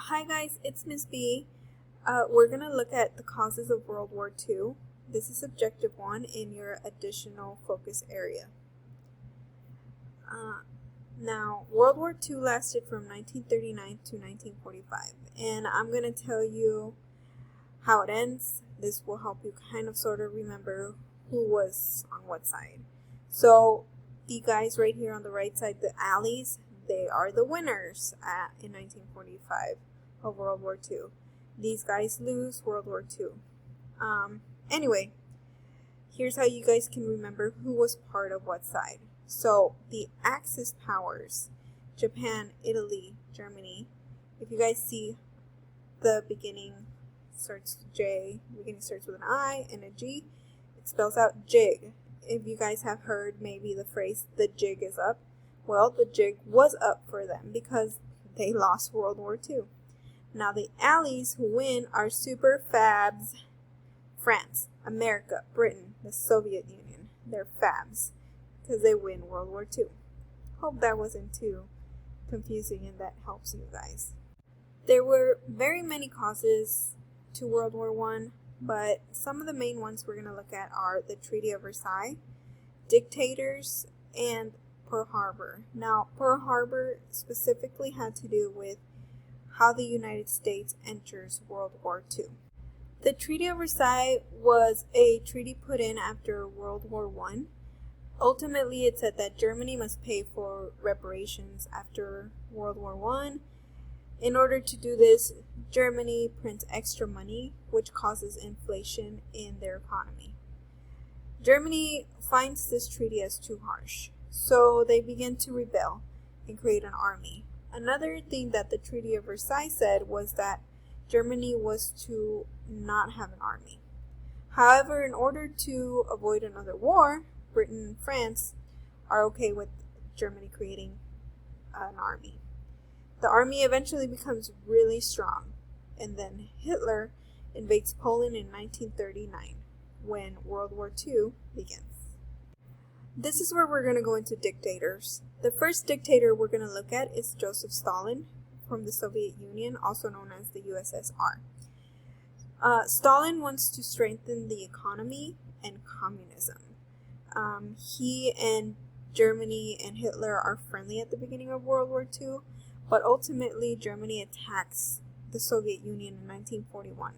Hi guys, it's Miss B. We're going to look at the causes of World War II. This is Objective 1 in your additional focus area. Now, World War II lasted from 1939 to 1945, and I'm going to tell you how it ends. This will help you kind of sort of remember who was on what side. So, the guys right here on the right side, the Allies, they are the winners in 1945 of World War II. These guys lose World War II. Anyway, here's how you guys can remember who was part of what side. So, the Axis powers, Japan, Italy, Germany. If you guys see, the beginning starts J, the beginning starts with an I and a G. It spells out jig. If you guys have heard maybe the phrase, the jig is up, well, the jig was up for them because they lost World War II. Now, the Allies who win are super fabs. France, America, Britain, the Soviet Union. They're fabs because they win World War II. Hope that wasn't too confusing and that helps you guys. There were very many causes to World War I, but some of the main ones we're going to look at are the Treaty of Versailles, dictators, and Pearl Harbor. Now, Pearl Harbor specifically had to do with how the United States enters World War II. The Treaty of Versailles was a treaty put in after World War I. Ultimately, it said that Germany must pay for reparations after World War I. In order to do this, Germany prints extra money, which causes inflation in their economy. Germany finds this treaty as too harsh, so they begin to rebel and create an army. Another thing that the Treaty of Versailles said was that Germany was to not have an army. However, in order to avoid another war, Britain and France are okay with Germany creating an army. The army eventually becomes really strong, and then Hitler invades Poland in 1939 when World War II begins. This is where we're going to go into dictators. The first dictator we're going to look at is Joseph Stalin from the Soviet Union, also known as the USSR. Stalin wants to strengthen the economy and communism. He and Germany and Hitler are friendly at the beginning of World War II, but ultimately Germany attacks the Soviet Union in 1941,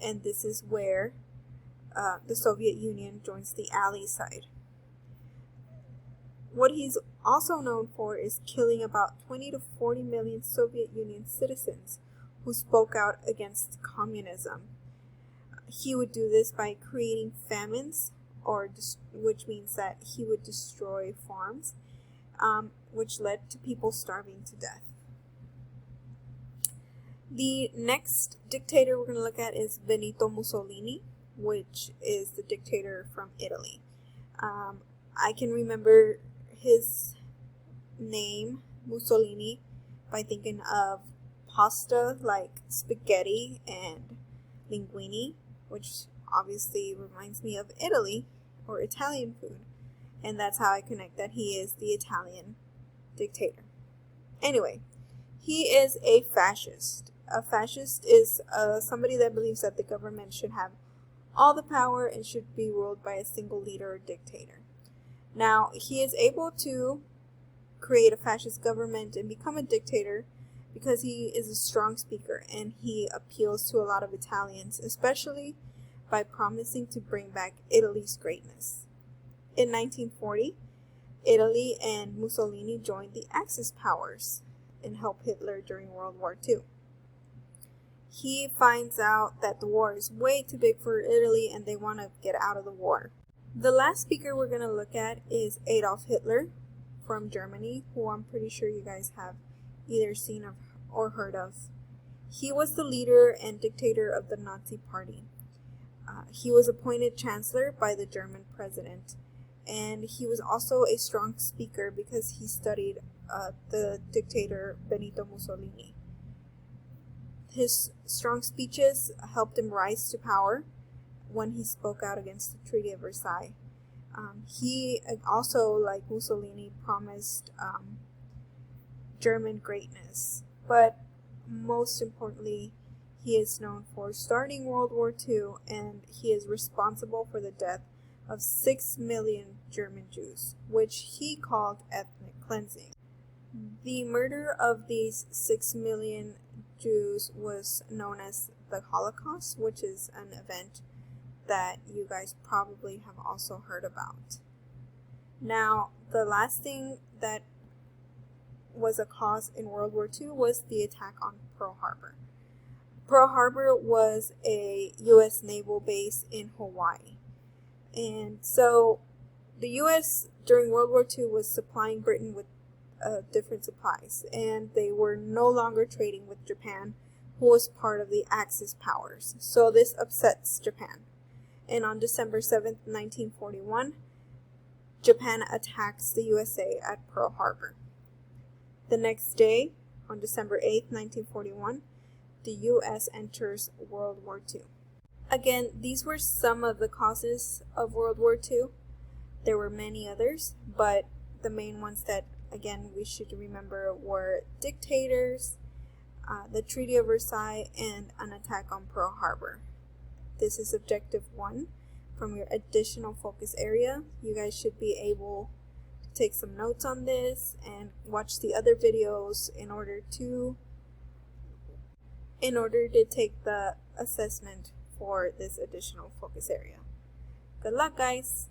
and this is where the Soviet Union joins the Allied side. What he's also known for is killing about 20 to 40 million Soviet Union citizens who spoke out against communism. He would do this by creating famines, which means that he would destroy farms, which led to people starving to death. The next dictator we're going to look at is Benito Mussolini, which is the dictator from Italy. I can remember his name, Mussolini, by thinking of pasta like spaghetti and linguine, which obviously reminds me of Italy or Italian food. And that's how I connect that he is the Italian dictator. Anyway, he is a fascist. A fascist is somebody that believes that the government should have all the power and should be ruled by a single leader or dictator. Now, he is able to create a fascist government and become a dictator because he is a strong speaker and he appeals to a lot of Italians, especially by promising to bring back Italy's greatness. In 1940, Italy and Mussolini joined the Axis powers and helped Hitler during World War II. He finds out that the war is way too big for Italy and they want to get out of the war. The last speaker we're going to look at is Adolf Hitler from Germany, who I'm pretty sure you guys have either seen or heard of. He was the leader and dictator of the Nazi Party. He was appointed chancellor by the German president, and he was also a strong speaker because he studied the dictator Benito Mussolini. His strong speeches helped him rise to power when he spoke out against the Treaty of Versailles. He also, like Mussolini, promised German greatness. But most importantly, he is known for starting World War II, and he is responsible for the death of 6 million German Jews, which he called ethnic cleansing. The murder of these 6 million Jews was known as the Holocaust, which is an event that you guys probably have also heard about. Now, the last thing that was a cause in World War II was the attack on Pearl Harbor. Pearl Harbor was a U.S. naval base in Hawaii. And so the U.S. during World War II was supplying Britain with different supplies, and they were no longer trading with Japan, who was part of the Axis powers. So this upsets Japan. And on December 7th, 1941, Japan attacks the USA at Pearl Harbor. The next day, on December 8th, 1941, the U.S. enters World War II. Again, these were some of the causes of World War II. There were many others, but the main ones that, again, we should remember were dictators, the Treaty of Versailles, and an attack on Pearl Harbor. This is Objective 1 from your additional focus area. You guys should be able to take some notes on this and watch the other videos in order to take the assessment for this additional focus area. Good luck, guys!